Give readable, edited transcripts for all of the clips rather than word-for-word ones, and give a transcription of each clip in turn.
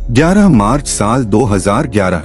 11 मार्च साल 2011,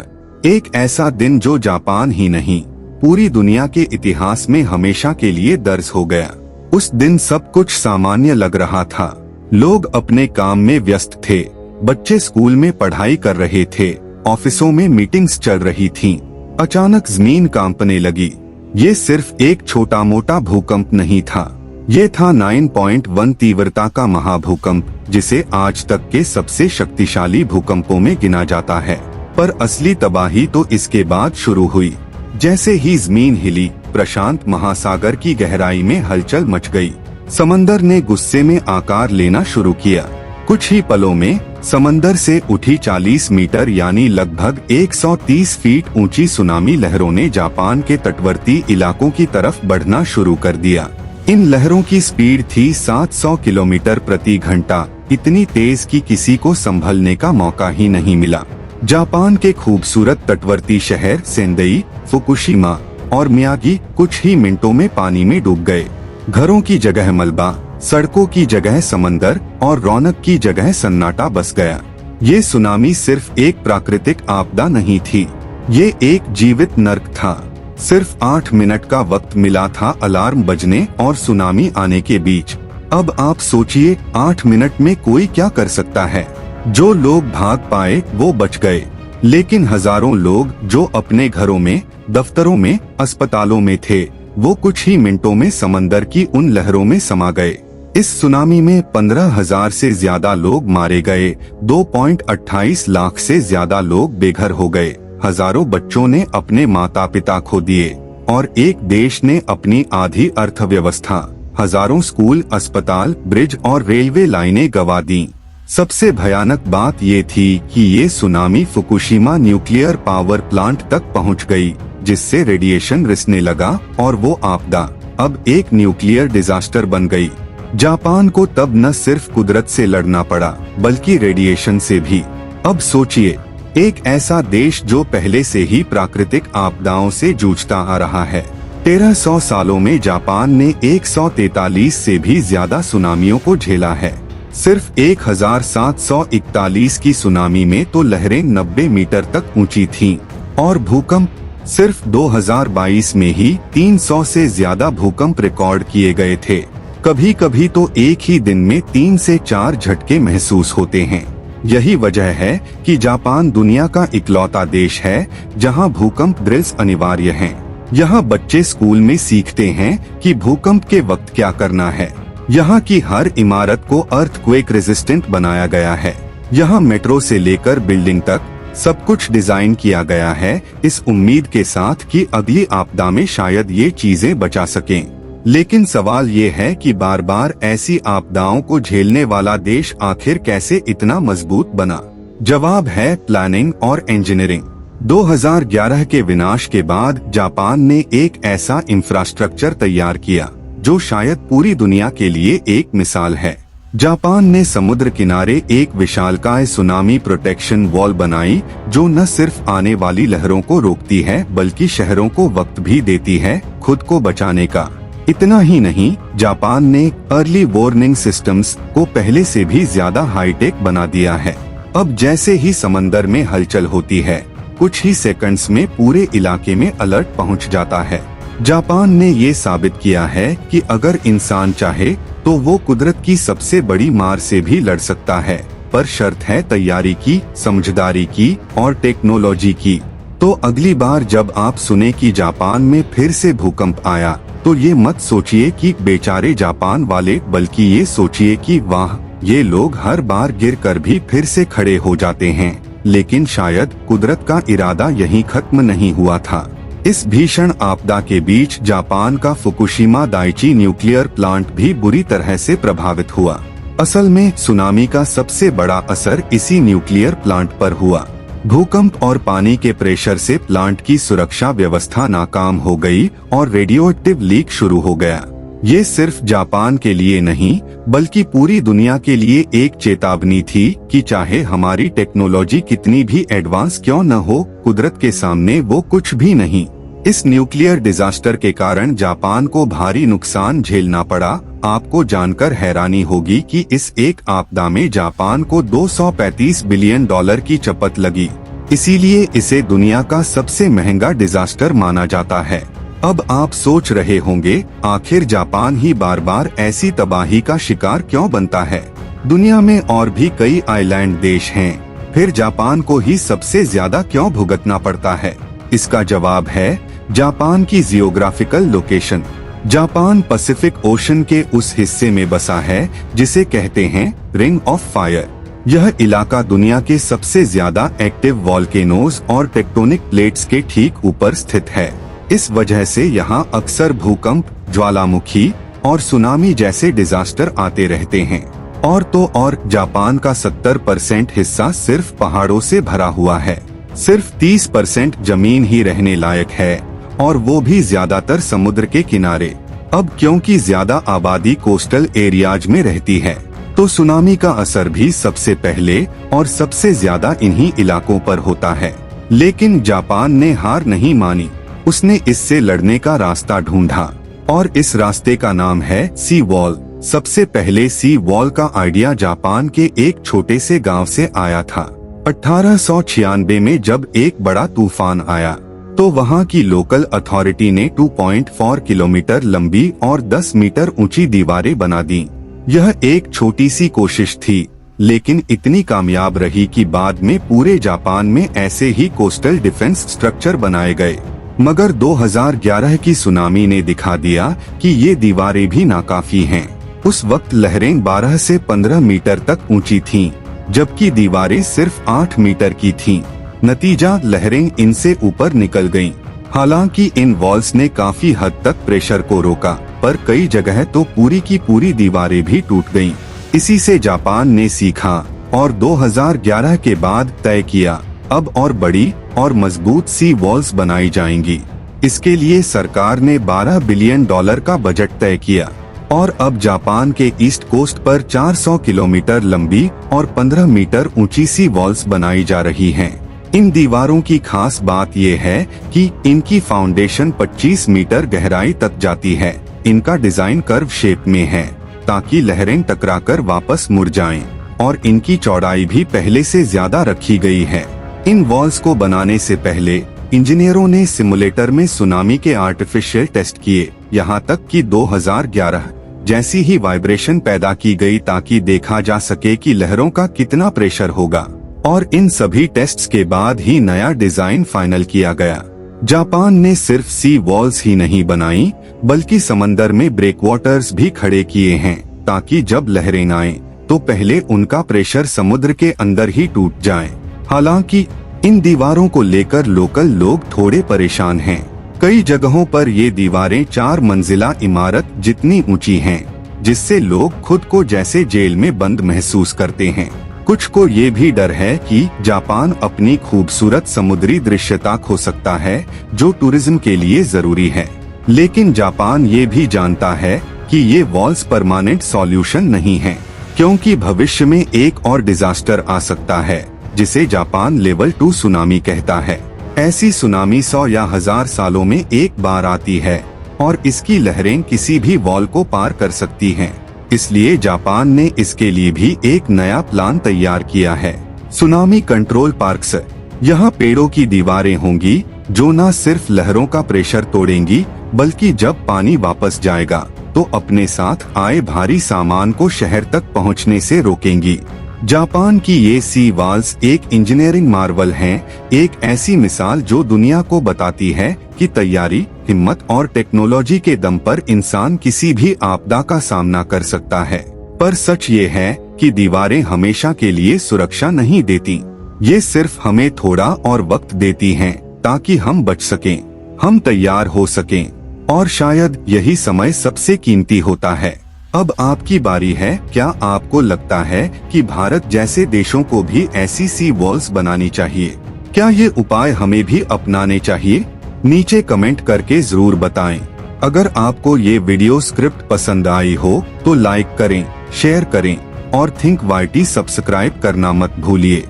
एक ऐसा दिन जो जापान ही नहीं पूरी दुनिया के इतिहास में हमेशा के लिए दर्ज हो गया। उस दिन सब कुछ सामान्य लग रहा था। लोग अपने काम में व्यस्त थे, बच्चे स्कूल में पढ़ाई कर रहे थे, ऑफिसों में मीटिंग्स चल रही थीं। अचानक जमीन कांपने लगी। ये सिर्फ एक छोटा मोटा भूकंप नहीं था, ये था 9.1 तीव्रता का महाभूकंप, जिसे आज तक के सबसे शक्तिशाली भूकंपों में गिना जाता है। पर असली तबाही तो इसके बाद शुरू हुई। जैसे ही जमीन हिली, प्रशांत महासागर की गहराई में हलचल मच गई। समंदर ने गुस्से में आकार लेना शुरू किया। कुछ ही पलों में समंदर से उठी 40 मीटर यानी लगभग 130 फीट ऊंची सुनामी लहरों ने जापान के तटवर्ती इलाकों की तरफ बढ़ना शुरू कर दिया। इन लहरों की स्पीड थी 700 किलोमीटर प्रति घंटा, इतनी तेज कि किसी को संभलने का मौका ही नहीं मिला। जापान के खूबसूरत तटवर्ती शहर सेंदई, फुकुशिमा और मियागी कुछ ही मिनटों में पानी में डूब गए। घरों की जगह मलबा, सड़कों की जगह समंदर और रौनक की जगह सन्नाटा बस गया। ये सुनामी सिर्फ एक प्राकृतिक आपदा नहीं थी, ये एक जीवित नर्क था। सिर्फ 8 मिनट का वक्त मिला था अलार्म बजने और सुनामी आने के बीच। अब आप सोचिए, 8 मिनट में कोई क्या कर सकता है। जो लोग भाग पाए वो बच गए, लेकिन हजारों लोग जो अपने घरों में, दफ्तरों में, अस्पतालों में थे, वो कुछ ही मिनटों में समंदर की उन लहरों में समा गए। इस सुनामी में 15,000 से ज्यादा लोग मारे गए, 2.28 लाख से ज्यादा लोग बेघर हो गए, हजारों बच्चों ने अपने माता पिता खो दिए और एक देश ने अपनी आधी अर्थव्यवस्था, हजारों स्कूल, अस्पताल, ब्रिज और रेलवे लाइनें गंवा दी। सबसे भयानक बात ये थी कि ये tsunami Fukushima nuclear power plant तक पहुंच गई, जिससे रेडिएशन रिसने लगा और वो आपदा अब एक न्यूक्लियर डिजास्टर बन गई। जापान को तब न सिर्फ कुदरत से लड़ना पड़ा, बल्कि रेडिएशन से भी। अब सोचिए, एक ऐसा देश जो पहले से ही प्राकृतिक आपदाओं से जूझता आ रहा है। 1300 सालों में जापान ने 143 से भी ज्यादा सुनामियों को झेला है। सिर्फ 1741 की सुनामी में तो लहरें 90 मीटर तक ऊंची थीं और भूकंप सिर्फ 2022 में ही 300 से ज्यादा भूकंप रिकॉर्ड किए गए थे। कभी कभी तो एक ही दिन में 3 से 4 झटके महसूस होते हैं। यही वजह है कि जापान दुनिया का इकलौता देश है जहां भूकंप ड्रिल्स अनिवार्य हैं। यहाँ बच्चे स्कूल में सीखते हैं कि भूकंप के वक्त क्या करना है। यहाँ की हर इमारत को अर्थक्वेक रेजिस्टेंट बनाया गया है। यहाँ मेट्रो से लेकर बिल्डिंग तक सब कुछ डिजाइन किया गया है, इस उम्मीद के साथ कि अगली आपदा में शायद ये चीजें बचा सकें। लेकिन सवाल ये है कि बार बार ऐसी आपदाओं को झेलने वाला देश आखिर कैसे इतना मजबूत बना? जवाब है प्लानिंग और इंजीनियरिंग। 2011 के विनाश के बाद जापान ने एक ऐसा इंफ्रास्ट्रक्चर तैयार किया जो शायद पूरी दुनिया के लिए एक मिसाल है। जापान ने समुद्र किनारे एक विशालकाय सुनामी प्रोटेक्शन वॉल बनाई, जो न सिर्फ आने वाली लहरों को रोकती है बल्कि शहरों को वक्त भी देती है खुद को बचाने का। इतना ही नहीं, जापान ने अर्ली वार्निंग सिस्टम्स को पहले से भी ज्यादा हाईटेक बना दिया है। अब जैसे ही समंदर में हलचल होती है, कुछ ही सेकंड्स में पूरे इलाके में अलर्ट पहुंच जाता है। जापान ने ये साबित किया है कि अगर इंसान चाहे तो वो कुदरत की सबसे बड़ी मार से भी लड़ सकता है, पर शर्त है तैयारी की, समझदारी की और टेक्नोलॉजी की। तो अगली बार जब आप सुने कि जापान में फिर से भूकंप आया, तो ये मत सोचिए कि बेचारे जापान वाले, बल्कि ये सोचिए कि वाह, ये लोग हर बार गिरकर भी फिर से खड़े हो जाते हैं। लेकिन शायद कुदरत का इरादा यहीं खत्म नहीं हुआ था। इस भीषण आपदा के बीच जापान का फुकुशिमा दाइची न्यूक्लियर प्लांट भी बुरी तरह से प्रभावित हुआ। असल में सुनामी का सबसे बड़ा असर इसी न्यूक्लियर प्लांट पर हुआ। भूकंप और पानी के प्रेशर से प्लांट की सुरक्षा व्यवस्था नाकाम हो गई और रेडियोएक्टिव लीक शुरू हो गया। ये सिर्फ जापान के लिए नहीं, बल्कि पूरी दुनिया के लिए एक चेतावनी थी कि चाहे हमारी टेक्नोलॉजी कितनी भी एडवांस क्यों न हो, कुदरत के सामने वो कुछ भी नहीं। इस न्यूक्लियर डिजास्टर के कारण जापान को भारी नुकसान झेलना पड़ा, आपको जानकर हैरानी होगी कि इस एक आपदा में जापान को 235 बिलियन डॉलर की चपत लगी। इसीलिए इसे दुनिया का सबसे महंगा डिजास्टर माना जाता है। अब आप सोच रहे होंगे, आखिर जापान ही बार बार ऐसी तबाही का शिकार क्यों बनता है? दुनिया में और भी कई आइलैंड देश हैं, फिर जापान को ही सबसे ज्यादा क्यों भुगतना पड़ता है? इसका जवाब है जापान की geographical location. Japan Pacific ocean के उस हिस्से में बसा है जिसे कहते हैं रिंग ऑफ फायर। यह इलाका दुनिया के सबसे ज्यादा एक्टिव वॉल्केनोज और टेक्टोनिक प्लेट्स के ठीक ऊपर स्थित है। इस वजह से यहाँ अक्सर भूकंप, ज्वालामुखी और सुनामी जैसे डिजास्टर आते रहते हैं। और तो और जापान का 70% हिस्सा सिर्फ पहाड़ों से भरा हुआ है। सिर्फ 30% जमीन ही रहने लायक है, और वो भी ज्यादातर समुद्र के किनारे। अब क्योंकि ज्यादा आबादी कोस्टल एरियाज में रहती है, तो सुनामी का असर भी सबसे पहले और सबसे ज्यादा इन्हीं इलाकों पर होता है। लेकिन जापान ने हार नहीं मानी, उसने इससे लड़ने का रास्ता ढूंढा, और इस रास्ते का नाम है सी वॉल। सबसे पहले सी वॉल का आइडिया जापान के एक छोटे से गांव से आया था। 1896 में जब एक बड़ा तूफान आया, तो वहां की लोकल अथॉरिटी ने 2.4 किलोमीटर लंबी और 10 मीटर ऊंची दीवारें बना दी। यह एक छोटी सी कोशिश थी, लेकिन इतनी कामयाब रही कि बाद में पूरे जापान में ऐसे ही कोस्टल डिफेंस स्ट्रक्चर बनाए गए। मगर 2011 की सुनामी ने दिखा दिया कि ये दीवारें भी नाकाफी हैं। उस वक्त लहरें 12 से 15 मीटर तक ऊंची थीं, जबकि दीवारें सिर्फ 8 मीटर की थीं। नतीजा, लहरें इनसे ऊपर निकल गईं। हालांकि इन वॉल्स ने काफी हद तक प्रेशर को रोका, पर कई जगह तो पूरी की पूरी दीवारें भी टूट गईं। इसी से जापान ने सीखा और 2011 के बाद तय किया, अब और बड़ी और मजबूत सी वॉल्स बनाई जाएंगी। इसके लिए सरकार ने $12 बिलियन का बजट तय किया, और अब जापान के ईस्ट कोस्ट पर 400 किलोमीटर लंबी और 15 मीटर ऊंची सी वॉल्स बनाई जा रही हैं। इन दीवारों की खास बात यह है कि इनकी फाउंडेशन 25 मीटर गहराई तक जाती है। इनका डिजाइन कर्व शेप में है, ताकि लहरें टकराकर वापस मुड़ जाएं, और इनकी चौड़ाई भी पहले से ज्यादा रखी गई है। इन वॉल्स को बनाने से पहले इंजीनियरों ने सिमुलेटर में सुनामी के आर्टिफिशियल टेस्ट किए, यहाँ तक कि 2011 जैसी ही वाइब्रेशन पैदा की गई, ताकि देखा जा सके कि लहरों का कितना प्रेशर होगा। और इन सभी टेस्ट्स के बाद ही नया डिजाइन फाइनल किया गया। जापान ने सिर्फ सी वॉल्स ही नहीं बनाई, बल्कि समंदर में ब्रेकवाटर्स भी खड़े किए हैं, ताकि जब लहरें आएं, तो पहले उनका प्रेशर समुद्र के अंदर ही टूट जाए। हालांकि इन दीवारों को लेकर लोकल लोग थोड़े परेशान हैं। कई जगहों पर ये दीवारें 4 मंजिला इमारत जितनी ऊंची हैं, जिससे लोग खुद को जैसे जेल में बंद महसूस करते हैं। कुछ को ये भी डर है कि जापान अपनी खूबसूरत समुद्री दृश्यता खो सकता है, जो टूरिज्म के लिए जरूरी है। लेकिन जापान ये भी जानता है कि ये वॉल्स परमानेंट सॉल्यूशन नहीं है, क्योंकि भविष्य में एक और डिजास्टर आ सकता है, जिसे जापान लेवल 2 सुनामी कहता है। ऐसी सुनामी 100 या 1000 सालों में एक बार आती है, और इसकी लहरें किसी भी वॉल को पार कर सकती हैं। इसलिए जापान ने इसके लिए भी एक नया प्लान तैयार किया है, सुनामी कंट्रोल पार्क्स। यहाँ पेड़ों की दीवारें होंगी, जो न सिर्फ लहरों का प्रेशर तोड़ेंगी, बल्कि जब पानी वापस जाएगा, तो अपने साथ आए भारी सामान को शहर तक पहुँचने से रोकेंगी। जापान की ये सी वॉल्स एक इंजीनियरिंग मार्वल हैं, एक ऐसी मिसाल जो दुनिया को बताती है कि तैयारी, हिम्मत और टेक्नोलॉजी के दम पर इंसान किसी भी आपदा का सामना कर सकता है। पर सच ये है कि दीवारें हमेशा के लिए सुरक्षा नहीं देती। ये सिर्फ हमें थोड़ा और वक्त देती हैं, ताकि हम बच सकें, हम तैयार हो सकें, और शायद यही समय सबसे कीमती होता है। अब आपकी बारी है। क्या आपको लगता है कि भारत जैसे देशों को भी ऐसी सी वॉल्स बनानी चाहिए? क्या ये उपाय हमें भी अपनाने चाहिए? नीचे कमेंट करके जरूर बताएं। अगर आपको ये वीडियो स्क्रिप्ट पसंद आई हो तो लाइक करें, शेयर करें और थिंक वाईटी सब्सक्राइब करना मत भूलिए।